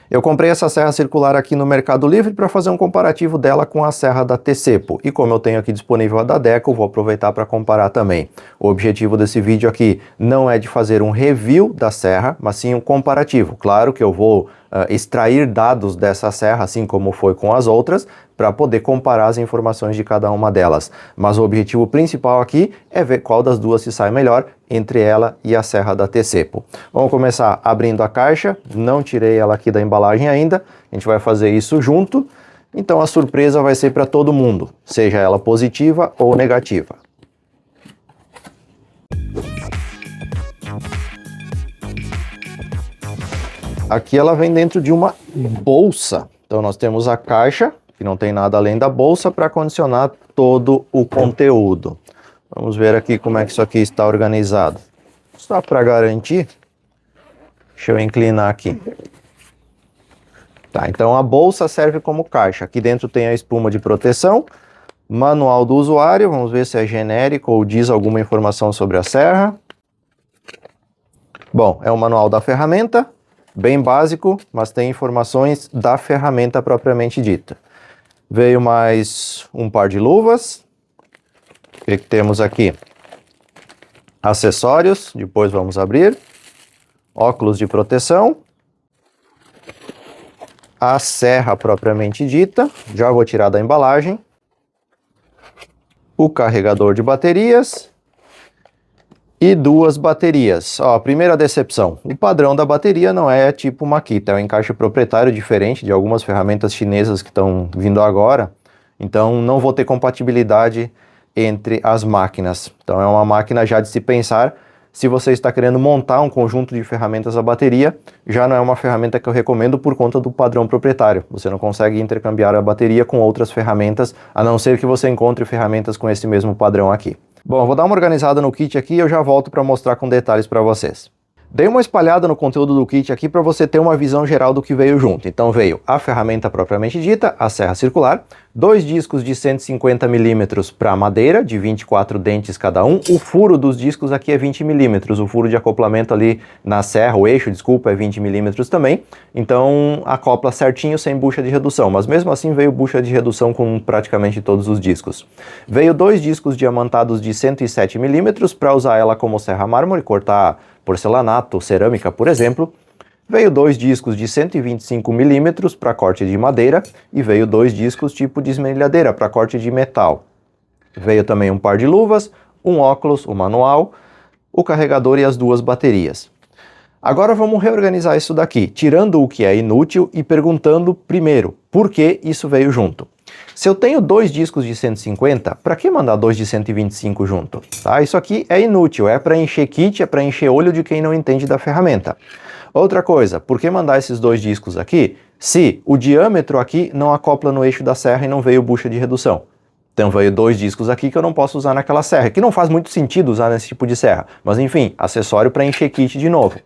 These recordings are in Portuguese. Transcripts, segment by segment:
Eu comprei essa serra circular aqui no Mercado Livre para fazer um comparativo dela com a serra da Tecepo. E como eu tenho aqui disponível a da Deco, vou aproveitar para comparar também. O objetivo desse vídeo aqui não é de fazer um review da serra, mas sim um comparativo. Claro que eu vou extrair dados dessa serra, assim como foi com as outras, para poder comparar as informações de cada uma delas. Mas o objetivo principal aqui é ver qual das duas se sai melhor entre ela e a serra da Tecepo. Vamos começar abrindo a caixa, não tirei ela aqui da embalagem ainda, a gente vai fazer isso junto, então a surpresa vai ser para todo mundo, seja ela positiva ou negativa. Aqui ela vem dentro de uma bolsa, então nós temos a caixa, que não tem nada além da bolsa, para condicionar todo o conteúdo. Vamos ver aqui como é que isso aqui está organizado. Só para garantir, deixa eu inclinar aqui. Tá, então a bolsa serve como caixa. Aqui dentro tem a espuma de proteção, manual do usuário, vamos ver se é genérico ou diz alguma informação sobre a serra. Bom, é o manual da ferramenta, bem básico, mas tem informações da ferramenta propriamente dita. Veio mais um par de luvas. O que temos aqui? Acessórios, depois vamos abrir. Óculos de proteção. A serra propriamente dita, já vou tirar da embalagem. O carregador de baterias. E duas baterias. Ó, primeira decepção, o padrão da bateria não é tipo Makita, é um encaixe proprietário diferente de algumas ferramentas chinesas que estão vindo agora, então não vou ter compatibilidade entre as máquinas. Então é uma máquina já de se pensar, se você está querendo montar um conjunto de ferramentas a bateria, já não é uma ferramenta que eu recomendo por conta do padrão proprietário. Você não consegue intercambiar a bateria com outras ferramentas, a não ser que você encontre ferramentas com esse mesmo padrão aqui. Bom, eu vou dar uma organizada no kit aqui e eu já volto para mostrar com detalhes para vocês. Dei uma espalhada no conteúdo do kit aqui para você ter uma visão geral do que veio junto. Então veio a ferramenta propriamente dita, a serra circular, 2 discos de 150 mm para madeira, de 24 dentes cada um. O furo dos discos aqui é 20 mm, o furo de acoplamento ali na serra, o eixo, desculpa, é 20 mm também. Então acopla certinho sem bucha de redução, mas mesmo assim veio bucha de redução com praticamente todos os discos. Veio 2 discos diamantados de 107 mm para usar ela como serra mármore, cortar porcelanato, cerâmica, por exemplo. Veio 2 discos de 125 mm para corte de madeira e veio 2 discos tipo de esmerilhadeira para corte de metal. Veio também um par de luvas, um óculos, o manual, o carregador e as 2 baterias. Agora vamos reorganizar isso daqui, tirando o que é inútil e perguntando primeiro, por que isso veio junto? Se eu tenho 2 discos de 150, para que mandar 2 de 125 junto? Tá? Isso aqui é inútil, é para encher kit, é para encher olho de quem não entende da ferramenta. Outra coisa, por que mandar esses 2 discos aqui se o diâmetro aqui não acopla no eixo da serra e não veio bucha de redução? Então veio 2 discos aqui que eu não posso usar naquela serra, que não faz muito sentido usar nesse tipo de serra, mas enfim, acessório para encher kit de novo.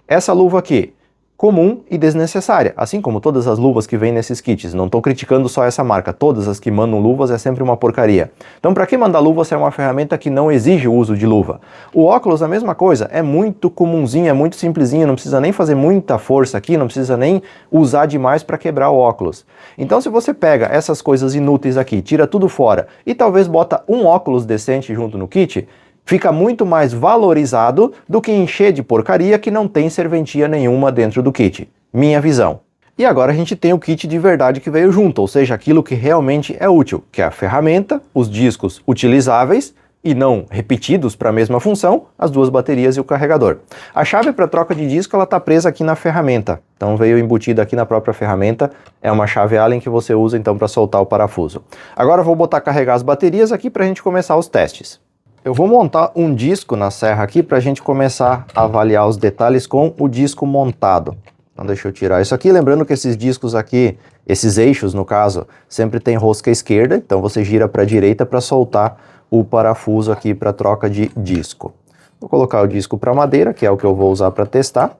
Essa luva aqui, comum e desnecessária, assim como todas as luvas que vêm nesses kits. Não estou criticando só essa marca, todas as que mandam luvas é sempre uma porcaria. Então para que mandar luva se é uma ferramenta que não exige o uso de luva? O óculos a mesma coisa, é muito comunzinho, é muito simplesinho, não precisa nem fazer muita força aqui, não precisa nem usar demais para quebrar o óculos. Então se você pega essas coisas inúteis aqui, tira tudo fora e talvez bota um óculos decente junto no kit, fica muito mais valorizado do que encher de porcaria que não tem serventia nenhuma dentro do kit. Minha visão. E agora a gente tem o kit de verdade que veio junto, ou seja, aquilo que realmente é útil, que é a ferramenta, os discos utilizáveis e não repetidos para a mesma função, as 2 baterias e o carregador. A chave para troca de disco ela está presa aqui na ferramenta, então veio embutida aqui na própria ferramenta, é uma chave Allen que você usa então para soltar o parafuso. Agora eu vou botar carregar as baterias aqui para a gente começar os testes. Eu vou montar um disco na serra aqui para a gente começar a avaliar os detalhes com o disco montado. Então deixa eu tirar isso aqui, lembrando que esses discos aqui, esses eixos no caso, sempre tem rosca esquerda, então você gira para a direita para soltar o parafuso aqui para troca de disco. Vou colocar o disco para madeira, que é o que eu vou usar para testar.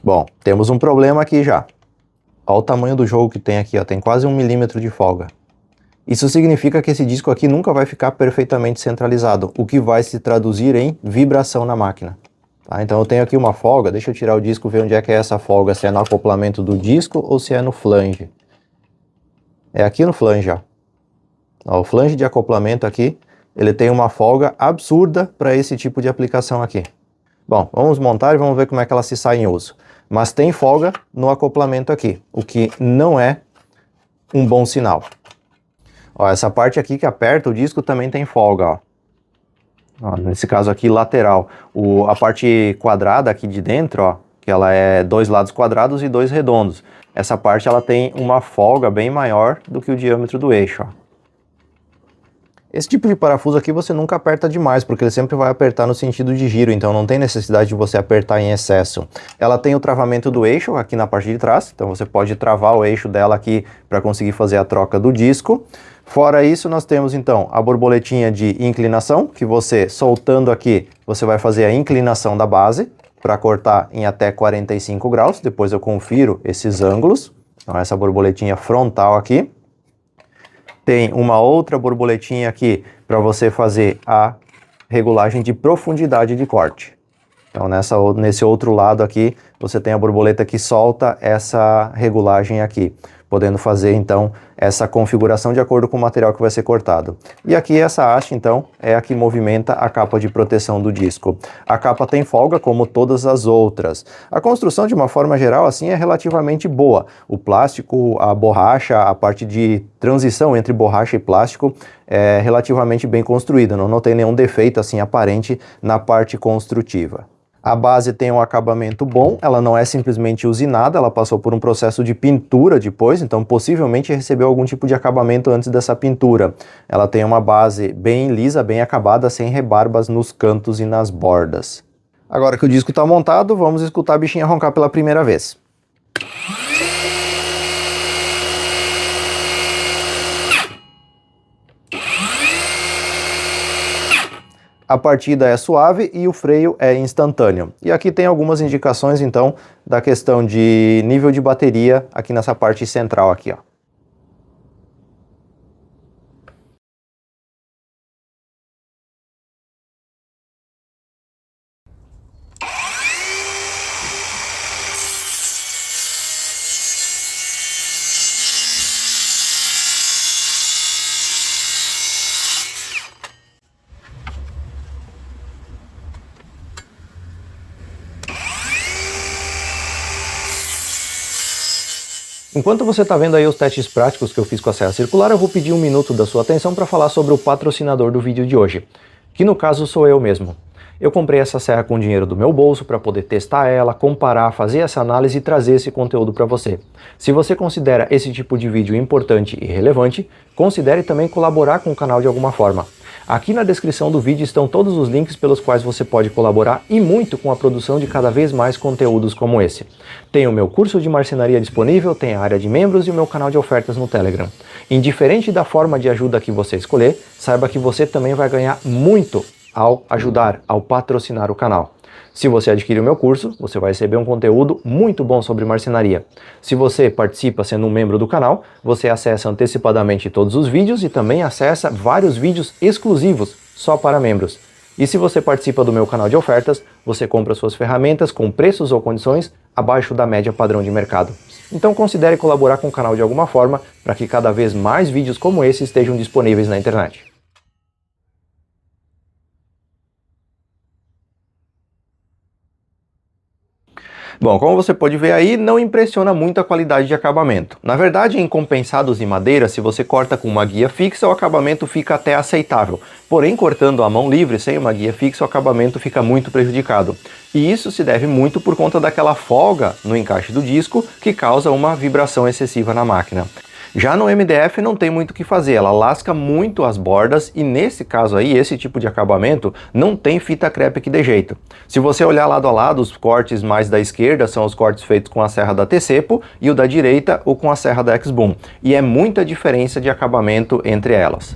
Bom, temos um problema aqui já. Olha o tamanho do jogo que tem aqui, ó, tem quase 1 milímetro de folga. Isso significa que esse disco aqui nunca vai ficar perfeitamente centralizado, o que vai se traduzir em vibração na máquina. Tá? Então eu tenho aqui uma folga, deixa eu tirar o disco, ver onde é que é essa folga, se é no acoplamento do disco ou se é no flange. É aqui no flange, ó. Ó, o flange de acoplamento aqui, ele tem uma folga absurda para esse tipo de aplicação aqui. Bom, vamos montar e vamos ver como é que ela se sai em uso. Mas tem folga no acoplamento aqui, o que não é um bom sinal. Ó, essa parte aqui que aperta o disco também tem folga, ó. Ó, nesse caso aqui, lateral. A parte quadrada aqui de dentro, ó, que ela é 2 lados quadrados e 2 redondos. Essa parte ela tem uma folga bem maior do que o diâmetro do eixo, ó. Esse tipo de parafuso aqui você nunca aperta demais, porque ele sempre vai apertar no sentido de giro, então não tem necessidade de você apertar em excesso. Ela tem o travamento do eixo aqui na parte de trás, então você pode travar o eixo dela aqui para conseguir fazer a troca do disco. Fora isso, nós temos então a borboletinha de inclinação, que você soltando aqui, você vai fazer a inclinação da base para cortar em até 45 graus, depois eu confiro esses ângulos. Então essa borboletinha frontal aqui. Tem uma outra borboletinha aqui para você fazer a regulagem de profundidade de corte. Então nesse outro lado aqui, você tem a borboleta que solta essa regulagem aqui, podendo fazer então essa configuração de acordo com o material que vai ser cortado. E aqui essa haste então é a que movimenta a capa de proteção do disco. A capa tem folga como todas as outras. A construção de uma forma geral assim é relativamente boa. O plástico, a borracha, a parte de transição entre borracha e plástico é relativamente bem construída, não tem nenhum defeito assim aparente na parte construtiva. A base tem um acabamento bom, ela não é simplesmente usinada, ela passou por um processo de pintura depois, então possivelmente recebeu algum tipo de acabamento antes dessa pintura. Ela tem uma base bem lisa, bem acabada, sem rebarbas nos cantos e nas bordas. Agora que o disco está montado, vamos escutar a bichinha roncar pela primeira vez. A partida é suave e o freio é instantâneo. E aqui tem algumas indicações então da questão de nível de bateria aqui nessa parte central aqui, ó. Enquanto você está vendo aí os testes práticos que eu fiz com a serra circular, eu vou pedir um minuto da sua atenção para falar sobre o patrocinador do vídeo de hoje, que no caso sou eu mesmo. Eu comprei essa serra com dinheiro do meu bolso para poder testar ela, comparar, fazer essa análise e trazer esse conteúdo para você. Se você considera esse tipo de vídeo importante e relevante, considere também colaborar com o canal de alguma forma. Aqui na descrição do vídeo estão todos os links pelos quais você pode colaborar e muito com a produção de cada vez mais conteúdos como esse. Tem o meu curso de marcenaria disponível, tem a área de membros e o meu canal de ofertas no Telegram. Indiferente da forma de ajuda que você escolher, saiba que você também vai ganhar muito ao ajudar, ao patrocinar o canal. Se você adquirir o meu curso, você vai receber um conteúdo muito bom sobre marcenaria. Se você participa sendo um membro do canal, você acessa antecipadamente todos os vídeos e também acessa vários vídeos exclusivos só para membros. E se você participa do meu canal de ofertas, você compra suas ferramentas com preços ou condições abaixo da média padrão de mercado. Então considere colaborar com o canal de alguma forma para que cada vez mais vídeos como esse estejam disponíveis na internet. Bom, como você pode ver aí, não impressiona muito a qualidade de acabamento. Na verdade, em compensados e madeira, se você corta com uma guia fixa, o acabamento fica até aceitável. Porém, cortando à mão livre, sem uma guia fixa, o acabamento fica muito prejudicado. E isso se deve muito por conta daquela folga no encaixe do disco, que causa uma vibração excessiva na máquina. Já no MDF não tem muito o que fazer, ela lasca muito as bordas e nesse caso aí, esse tipo de acabamento não tem fita crepe que dê jeito. Se você olhar lado a lado, os cortes mais da esquerda são os cortes feitos com a serra da Tecepo e o da direita o com a serra da X-Boom. E é muita diferença de acabamento entre elas.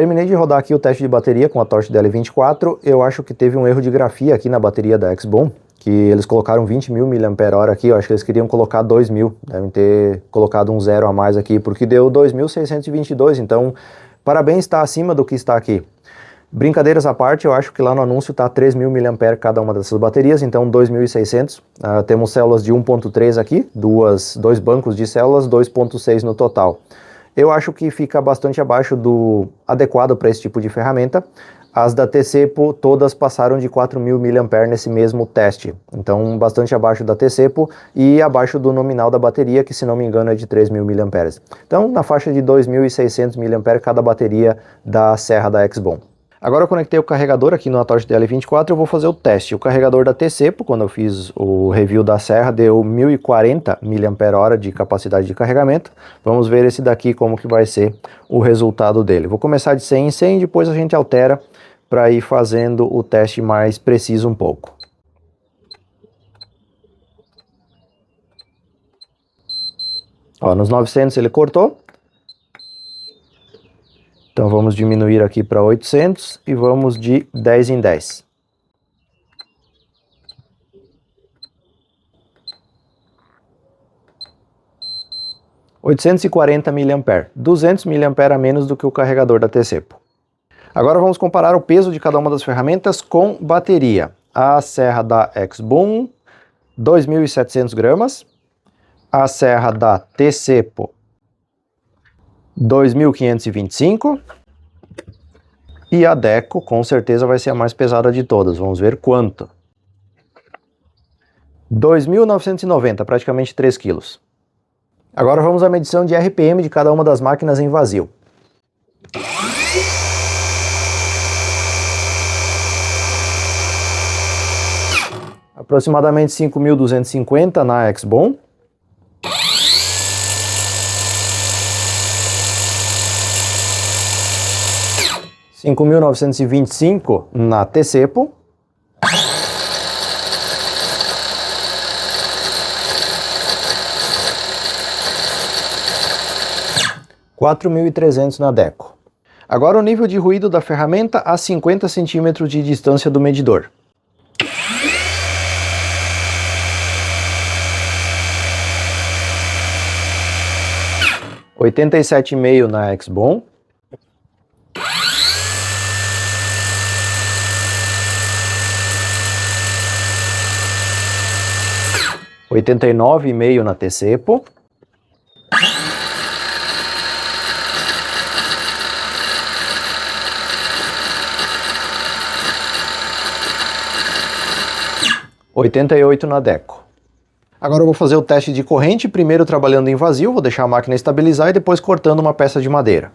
Terminei de rodar aqui o teste de bateria com a Torch DL24, eu acho que teve um erro de grafia aqui na bateria da X-Boom, que eles colocaram 20.000 mAh aqui, eu acho que eles queriam colocar 2.000, devem ter colocado um zero a mais aqui, porque deu 2.622, então parabéns, está acima do que está aqui. Brincadeiras à parte, eu acho que lá no anúncio está 3.000 mAh cada uma dessas baterias, então 2.600. Temos células de 1.3 aqui, dois bancos de células, 2.6 no total. Eu acho que fica bastante abaixo do adequado para esse tipo de ferramenta. As da T-Cepo todas passaram de 4.000 mAh nesse mesmo teste, então bastante abaixo da T-Cepo e abaixo do nominal da bateria, que se não me engano é de 3.000 mAh. Então na faixa de 2.600 mAh cada bateria da serra da X-Boom. Agora eu conectei o carregador aqui no Torch DL24 e eu vou fazer o teste. O carregador da T-Cepo, quando eu fiz o review da serra, deu 1.040 mAh de capacidade de carregamento. Vamos ver esse daqui como que vai ser o resultado dele. Vou começar de 100 em 100 e depois a gente altera para ir fazendo o teste mais preciso um pouco. Ó, nos 900 ele cortou. Então vamos diminuir aqui para 800 e vamos de 10 em 10. mAh, 200 mAh a menos do que o carregador da T-Cepo. Agora vamos comparar o peso de cada uma das ferramentas com bateria. A serra da X-Boom, 2.700 gramas. A serra da T-Cepo, 2.525, e a Deco com certeza vai ser a mais pesada de todas, vamos ver quanto. 2.990, praticamente 3 kg. Agora vamos à medição de RPM de cada uma das máquinas em vazio. Aproximadamente 5.250 na X-Boom. 5.925 na T-Cepo. $4.300 na Deco. Agora o nível de ruído da ferramenta a 50 cm de distância do medidor. $87,5 na X-Boom. $89,5 na T-Cepo. $88 na Deco. Agora eu vou fazer o teste de corrente, primeiro trabalhando em vazio, vou deixar a máquina estabilizar e depois cortando uma peça de madeira.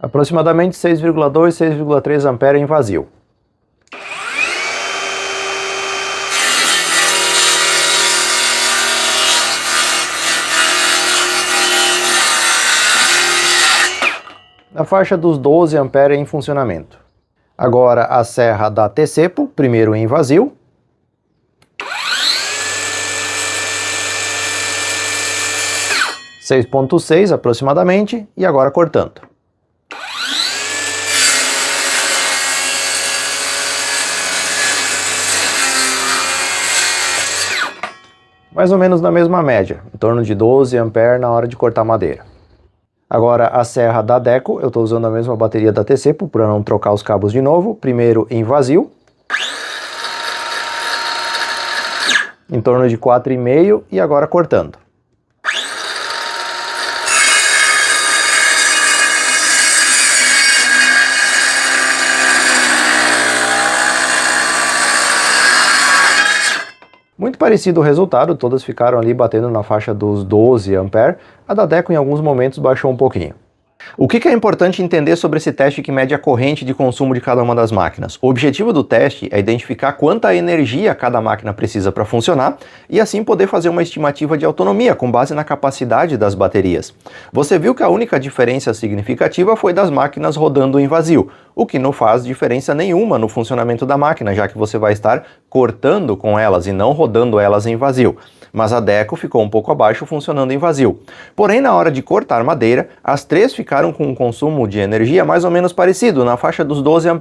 Aproximadamente 6,2, 6,3 ampere em vazio. Na faixa dos 12 ampere em funcionamento. Agora a serra da T-Cepo, primeiro em vazio. (6,6 aproximadamente) e agora cortando. Mais ou menos na mesma média, em torno de 12 ampere na hora de cortar madeira. Agora a serra da Deco, eu estou usando a mesma bateria da T-Cepo para não trocar os cabos de novo. Primeiro em vazio. Em torno de 4,5 e agora cortando. Muito parecido o resultado, todas ficaram ali batendo na faixa dos 12 ampere, a da Deco em alguns momentos baixou um pouquinho. O que é importante entender sobre esse teste que mede a corrente de consumo de cada uma das máquinas? O objetivo do teste é identificar quanta energia cada máquina precisa para funcionar e assim poder fazer uma estimativa de autonomia com base na capacidade das baterias. Você viu que a única diferença significativa foi das máquinas rodando em vazio, o que não faz diferença nenhuma no funcionamento da máquina, já que você vai estar cortando com elas e não rodando elas em vazio. mas a Deco ficou um pouco abaixo, funcionando em vazio. Porém, na hora de cortar madeira, as três ficaram com um consumo de energia mais ou menos parecido, na faixa dos 12 A.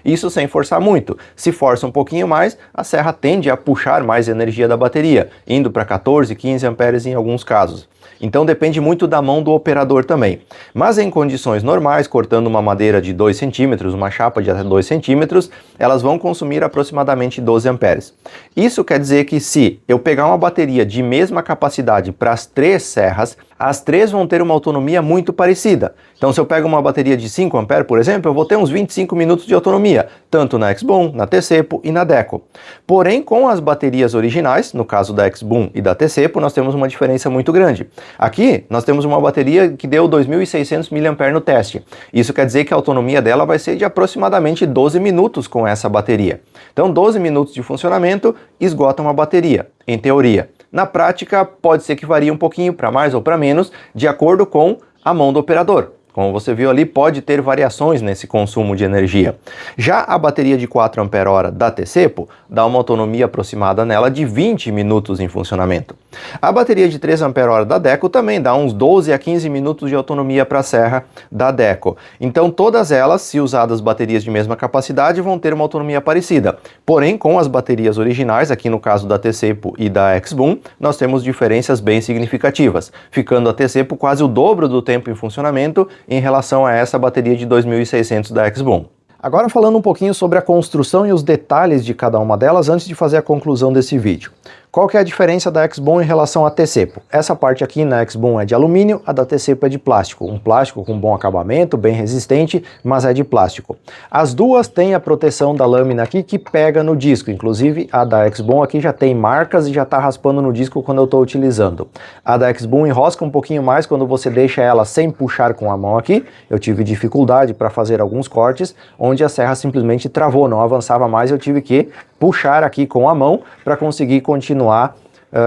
Isso sem forçar muito. Se força um pouquinho mais, a serra tende a puxar mais energia da bateria, indo para 14, 15 A em alguns casos. Então depende muito da mão do operador também. Mas em condições normais, cortando uma madeira de 2 centímetros, uma chapa de até 2 centímetros, elas vão consumir aproximadamente 12 amperes. Isso quer dizer que se eu pegar uma bateria de mesma capacidade para as três serras, as três vão ter uma autonomia muito parecida. Então se eu pego uma bateria de 5 amperes, por exemplo, eu vou ter uns 25 minutos de autonomia, tanto na XBOOM, na Tcepo e na Deco. Porém, com as baterias originais, no caso da XBOOM e da Tcepo, nós temos uma diferença muito grande. Aqui, nós temos uma bateria que deu 2.600 mAh no teste. Isso quer dizer que a autonomia dela vai ser de aproximadamente 12 minutos com essa bateria. Então, 12 minutos de funcionamento esgota uma bateria, em teoria. Na prática, pode ser que varie um pouquinho para mais ou para menos, de acordo com a mão do operador. Como você viu ali, pode ter variações nesse consumo de energia. Já a bateria de 4 Ah da Tcepo dá uma autonomia aproximada nela de 20 minutos em funcionamento. A bateria de 3 Ah da Deco também dá uns 12 a 15 minutos de autonomia para a serra da Deco. Então todas elas, se usadas baterias de mesma capacidade, vão ter uma autonomia parecida. Porém, com as baterias originais, aqui no caso da Tcepo e da XBOOM, nós temos diferenças bem significativas, ficando a Tcepo quase o dobro do tempo em funcionamento em relação a essa bateria de 2.600 da XBOOM. Agora falando um pouquinho sobre a construção e os detalhes de cada uma delas antes de fazer a conclusão desse vídeo. Qual que é a diferença da XBOOM em relação à Tcepo? Essa parte aqui na XBOOM é de alumínio, a da Tcepo é de plástico. Um plástico com bom acabamento, bem resistente, mas é de plástico. As duas têm a proteção da lâmina aqui que pega no disco. Inclusive a da XBOOM aqui já tem marcas e já está raspando no disco quando eu estou utilizando. A da XBOOM enrosca um pouquinho mais quando você deixa ela sem puxar com a mão aqui. Eu tive dificuldade para fazer alguns cortes, onde a serra simplesmente travou, não avançava mais, eu tive que puxar aqui com a mão para conseguir continuar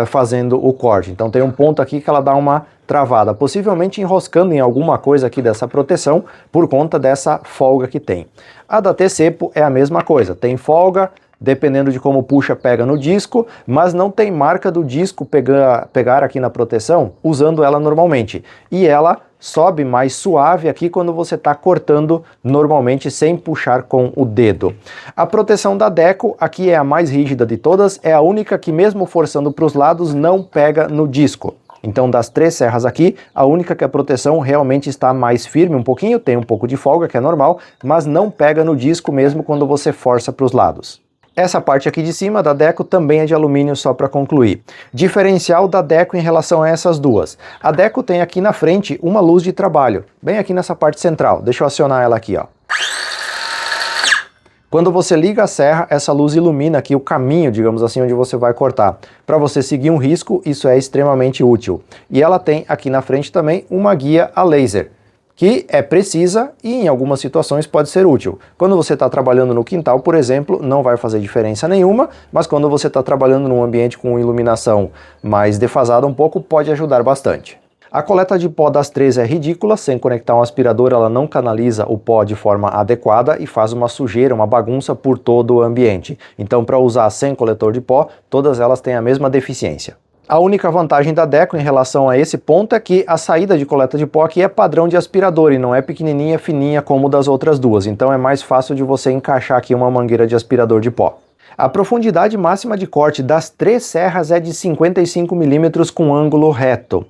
fazendo o corte. Então tem um ponto aqui que ela dá uma travada, possivelmente enroscando em alguma coisa aqui dessa proteção por conta dessa folga que tem. A da Tcepo é a mesma coisa, tem folga, dependendo de como puxa, pega no disco, mas não tem marca do disco pegar aqui na proteção usando ela normalmente. E ela sobe mais suave aqui quando você está cortando normalmente sem puxar com o dedo. A proteção da Deco aqui é a mais rígida de todas, é a única que mesmo forçando para os lados não pega no disco. Então das três serras aqui, a única que a proteção realmente está mais firme um pouquinho, tem um pouco de folga que é normal, mas não pega no disco mesmo quando você força para os lados. Essa parte aqui de cima da Deco também é de alumínio, só para concluir. Diferencial da Deco em relação a essas duas. A Deco tem aqui na frente uma luz de trabalho, bem aqui nessa parte central. Deixa eu acionar ela aqui, ó. Quando você liga a serra, essa luz ilumina aqui o caminho, digamos assim, onde você vai cortar. Para você seguir um risco, isso é extremamente útil. E ela tem aqui na frente também uma guia a laser, que é precisa e em algumas situações pode ser útil. Quando você está trabalhando no quintal, por exemplo, não vai fazer diferença nenhuma, mas quando você está trabalhando num ambiente com iluminação mais defasada um pouco, pode ajudar bastante. A coleta de pó das três é ridícula, sem conectar um aspirador ela não canaliza o pó de forma adequada e faz uma sujeira, uma bagunça por todo o ambiente. Então para usar sem coletor de pó, todas elas têm a mesma deficiência. A única vantagem da Deco em relação a esse ponto é que a saída de coleta de pó aqui é padrão de aspirador e não é pequenininha, fininha como das outras duas, então é mais fácil de você encaixar aqui uma mangueira de aspirador de pó. A profundidade máxima de corte das três serras é de 55 mm com ângulo reto.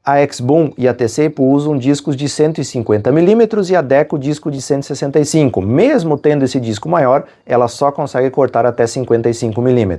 A XBOOM e a Tcepo usam discos de 150 mm e a Deco disco de 165. Mesmo tendo esse disco maior, ela só consegue cortar até 55 mm.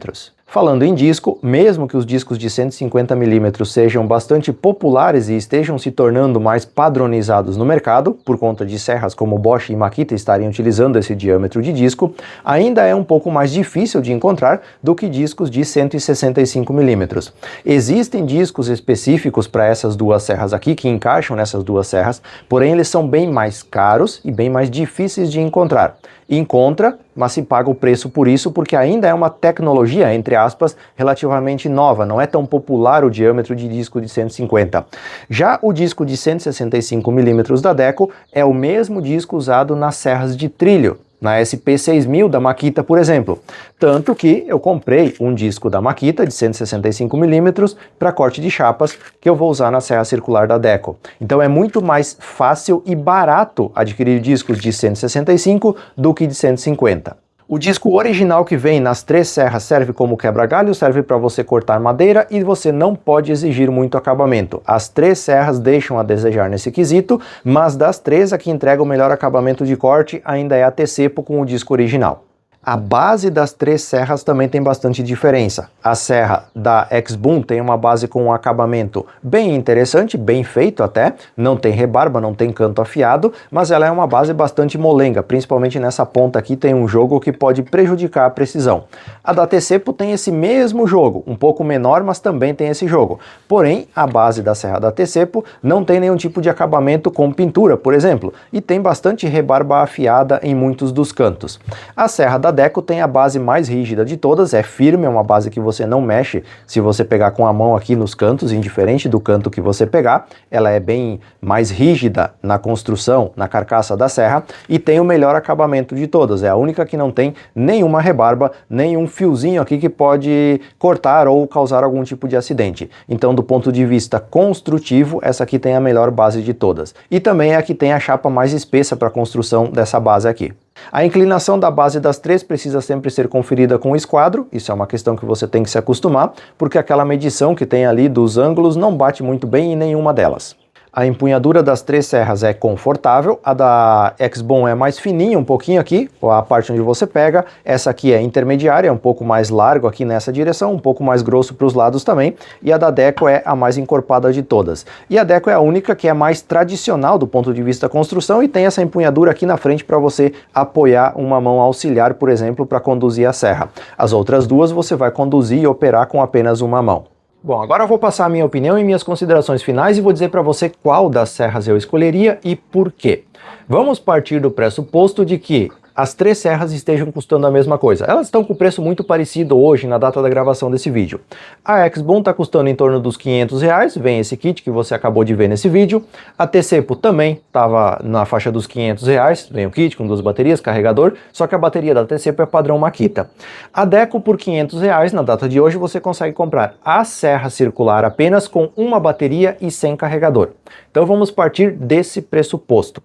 Falando em disco, mesmo que os discos de 150 mm sejam bastante populares e estejam se tornando mais padronizados no mercado, por conta de serras como Bosch e Makita estarem utilizando esse diâmetro de disco, ainda é um pouco mais difícil de encontrar do que discos de 165 mm. Existem discos específicos para essas duas serras aqui, que encaixam nessas duas serras, porém eles são bem mais caros e bem mais difíceis de encontrar. Encontra, mas se paga o preço por isso, porque ainda é uma tecnologia, entre aspas, relativamente nova, não é tão popular o diâmetro de disco de 150. Já o disco de 165 mm da Deco é o mesmo disco usado nas serras de trilho, na SP6000 da Makita, por exemplo. Tanto que eu comprei um disco da Makita de 165mm para corte de chapas que eu vou usar na serra circular da Deco. Então é muito mais fácil e barato adquirir discos de 165 do que de 150. O disco original que vem nas 3 serras serve como quebra-galho, serve para você cortar madeira e você não pode exigir muito acabamento. As 3 serras deixam a desejar nesse quesito, mas das 3 a que entrega o melhor acabamento de corte ainda é a T-Cepo com o disco original. A base das 3 serras também tem bastante diferença. A serra da X-Boom tem uma base com um acabamento bem interessante, bem feito até, não tem rebarba, não tem canto afiado, mas ela é uma base bastante molenga, principalmente nessa ponta aqui tem um jogo que pode prejudicar a precisão. A da T-Cepo tem esse mesmo jogo, um pouco menor, mas também tem esse jogo. Porém, a base da serra da T-Cepo não tem nenhum tipo de acabamento com pintura, por exemplo, e tem bastante rebarba afiada em muitos dos cantos. A serra da Deco tem a base mais rígida de todas, é firme, é uma base que você não mexe se você pegar com a mão aqui nos cantos, indiferente do canto que você pegar, ela é bem mais rígida na construção, na carcaça da serra e tem o melhor acabamento de todas, é a única que não tem nenhuma rebarba, nenhum fiozinho aqui que pode cortar ou causar algum tipo de acidente. Então, do ponto de vista construtivo, essa aqui tem a melhor base de todas. E também é a que tem a chapa mais espessa para a construção dessa base aqui. A inclinação da base das 3 precisa sempre ser conferida com o esquadro, isso é uma questão que você tem que se acostumar, porque aquela medição que tem ali dos ângulos não bate muito bem em nenhuma delas. A empunhadura das 3 serras é confortável, a da X-Boom é mais fininha um pouquinho aqui, a parte onde você pega, essa aqui é intermediária, é um pouco mais largo aqui nessa direção, um pouco mais grosso para os lados também, e a da Deco é a mais encorpada de todas. E a Deco é a única que é mais tradicional do ponto de vista da construção e tem essa empunhadura aqui na frente para você apoiar uma mão auxiliar, por exemplo, para conduzir a serra. As outras duas você vai conduzir e operar com apenas uma mão. Bom, agora eu vou passar a minha opinião e minhas considerações finais e vou dizer para você qual das serras eu escolheria e por quê. Vamos partir do pressuposto de que as 3 serras estejam custando a mesma coisa. Elas estão com preço muito parecido hoje na data da gravação desse vídeo. A X-Boom está custando em torno dos R$500, vem esse kit que você acabou de ver nesse vídeo. A T-Cepo também estava na faixa dos R$500, vem o kit com 2 baterias, carregador, só que a bateria da T-Cepo é padrão Makita. A Deco por R$500, na data de hoje você consegue comprar a serra circular apenas com uma bateria e sem carregador. Então vamos partir desse pressuposto.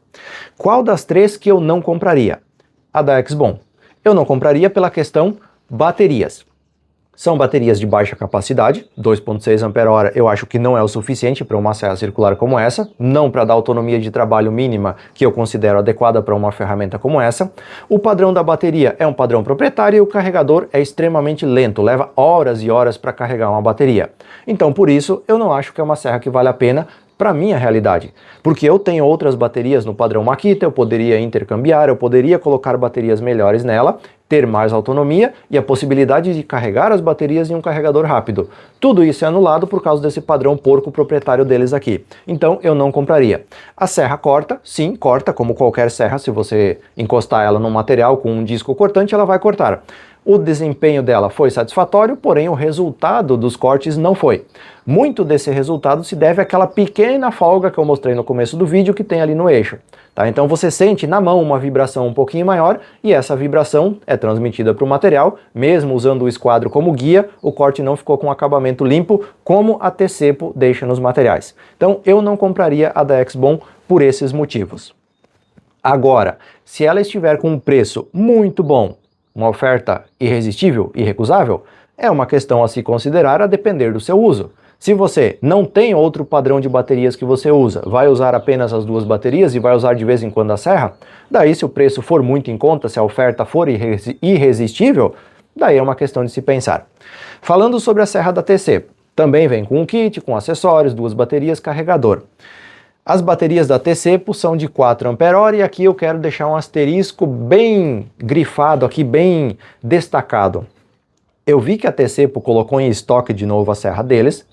Qual das 3 que eu não compraria? A da X-Boom. Eu não compraria pela questão baterias. São baterias de baixa capacidade, 2.6 Ah eu acho que não é o suficiente para uma serra circular como essa, não para dar autonomia de trabalho mínima que eu considero adequada para uma ferramenta como essa. O padrão da bateria é um padrão proprietário e o carregador é extremamente lento, leva horas e horas para carregar uma bateria. Então por isso eu não acho que é uma serra que vale a pena para minha realidade, porque eu tenho outras baterias no padrão Makita, eu poderia intercambiar, eu poderia colocar baterias melhores nela, ter mais autonomia e a possibilidade de carregar as baterias em um carregador rápido. Tudo isso é anulado por causa desse padrão porco proprietário deles aqui. Então eu não compraria. A serra corta, sim, corta, como qualquer serra, se você encostar ela num material com um disco cortante, ela vai cortar. O desempenho dela foi satisfatório, porém o resultado dos cortes não foi. Muito desse resultado se deve àquela pequena folga que eu mostrei no começo do vídeo que tem ali no eixo. Tá? Então você sente na mão uma vibração um pouquinho maior e essa vibração é transmitida para o material, mesmo usando o esquadro como guia, o corte não ficou com acabamento limpo, como a T-Cepo deixa nos materiais. Então eu não compraria a da X-Boom por esses motivos. Agora, se ela estiver com um preço muito bom, uma oferta irresistível, irrecusável, é uma questão a se considerar a depender do seu uso. Se você não tem outro padrão de baterias que você usa, vai usar apenas as 2 baterias e vai usar de vez em quando a serra, daí se o preço for muito em conta, se a oferta for irresistível, daí é uma questão de se pensar. Falando sobre a serra da T-Cepo, também vem com um kit, com acessórios, 2 baterias, carregador. As baterias da T-Cepo são de 4 Ah e aqui eu quero deixar um asterisco bem grifado aqui, bem destacado. Eu vi que a T-Cepo colocou em estoque de novo a serra deles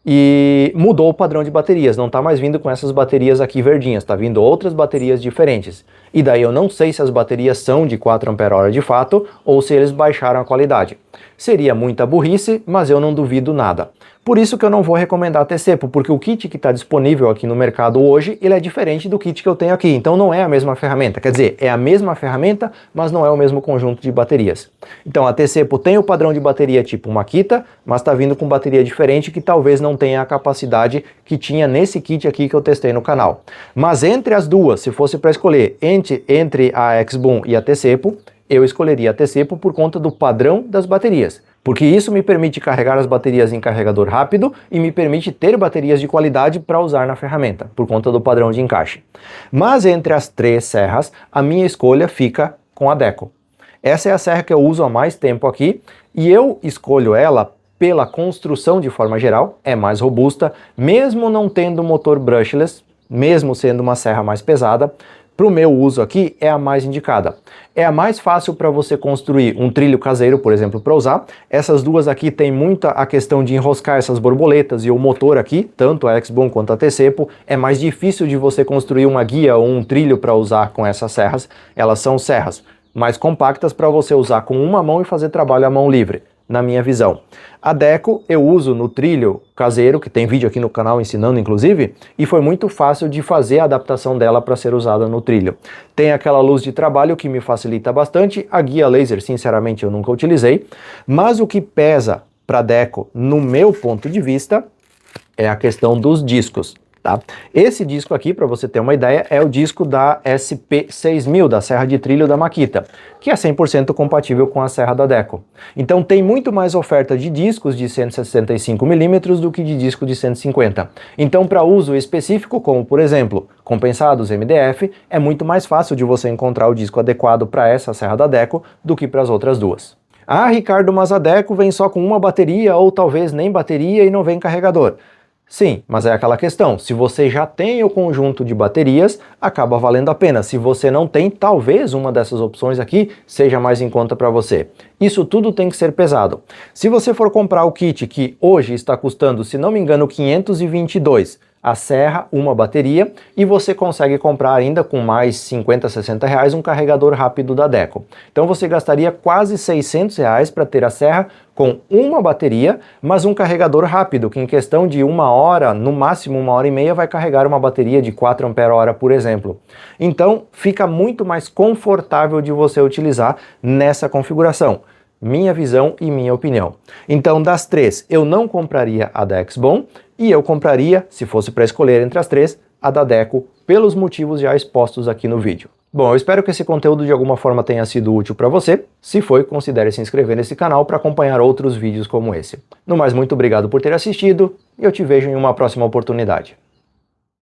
e mudou o padrão de baterias, não está mais vindo com essas baterias aqui verdinhas, está vindo outras baterias diferentes. E daí eu não sei se as baterias são de 4 Ah de fato ou se eles baixaram a qualidade. Seria muita burrice, mas eu não duvido nada. Por isso que eu não vou recomendar a Tcepo, porque o kit que está disponível aqui no mercado hoje, ele é diferente do kit que eu tenho aqui, então não é a mesma ferramenta. Quer dizer, é a mesma ferramenta, mas não é o mesmo conjunto de baterias. Então a Tcepo tem o padrão de bateria tipo Makita, mas está vindo com bateria diferente que talvez não tenha a capacidade que tinha nesse kit aqui que eu testei no canal. Mas entre as duas, se fosse para escolher entre a X-Boom e a Tcepo, eu escolheria a Tcepo por conta do padrão das baterias, porque isso me permite carregar as baterias em carregador rápido e me permite ter baterias de qualidade para usar na ferramenta, por conta do padrão de encaixe. Mas entre as três serras, a minha escolha fica com a Deco. Essa é a serra que eu uso há mais tempo aqui e eu escolho ela pela construção de forma geral, é mais robusta, mesmo não tendo motor brushless, mesmo sendo uma serra mais pesada. Para o meu uso aqui, é a mais indicada. É a mais fácil para você construir um trilho caseiro, por exemplo, para usar. Essas duas aqui tem muita a questão de enroscar essas borboletas e o motor aqui, tanto a X-Boom quanto a Tcepo, é mais difícil de você construir uma guia ou um trilho para usar com essas serras. Elas são serras mais compactas para você usar com uma mão e fazer trabalho à mão livre, na minha visão. A Deco eu uso no trilho caseiro, que tem vídeo aqui no canal ensinando inclusive, e foi muito fácil de fazer a adaptação dela para ser usada no trilho. Tem aquela luz de trabalho que me facilita bastante, a guia laser sinceramente eu nunca utilizei, mas o que pesa para a Deco, no meu ponto de vista, é a questão dos discos. Tá? Esse disco aqui, para você ter uma ideia, é o disco da SP6000, da serra de trilho da Makita, que é 100% compatível com a serra da Deco. Então tem muito mais oferta de discos de 165mm do que de disco de 150. Então para uso específico, como por exemplo, compensados MDF, é muito mais fácil de você encontrar o disco adequado para essa serra da Deco do que para as outras duas. Ah, Ricardo, mas a Deco vem só com uma bateria ou talvez nem bateria e não vem carregador. Sim, mas é aquela questão, se você já tem o conjunto de baterias, acaba valendo a pena. Se você não tem, talvez uma dessas opções aqui seja mais em conta para você. Isso tudo tem que ser pesado. Se você for comprar o kit que hoje está custando, se não me engano, 522, a serra, uma bateria, e você consegue comprar ainda com mais 50, 60 reais um carregador rápido da Deco. Então você gastaria quase 600 reais para ter a serra com uma bateria, mas um carregador rápido, que em questão de 1 hora, no máximo 1 hora e meia, vai carregar uma bateria de 4 ampere-hora, por exemplo. Então fica muito mais confortável de você utilizar nessa configuração. Minha visão e minha opinião. Então, das três, eu não compraria a da X-Boom e eu compraria, se fosse para escolher entre as três, a da Deco, pelos motivos já expostos aqui no vídeo. Bom, eu espero que esse conteúdo de alguma forma tenha sido útil para você. Se foi, considere se inscrever nesse canal para acompanhar outros vídeos como esse. No mais, muito obrigado por ter assistido e eu te vejo em uma próxima oportunidade.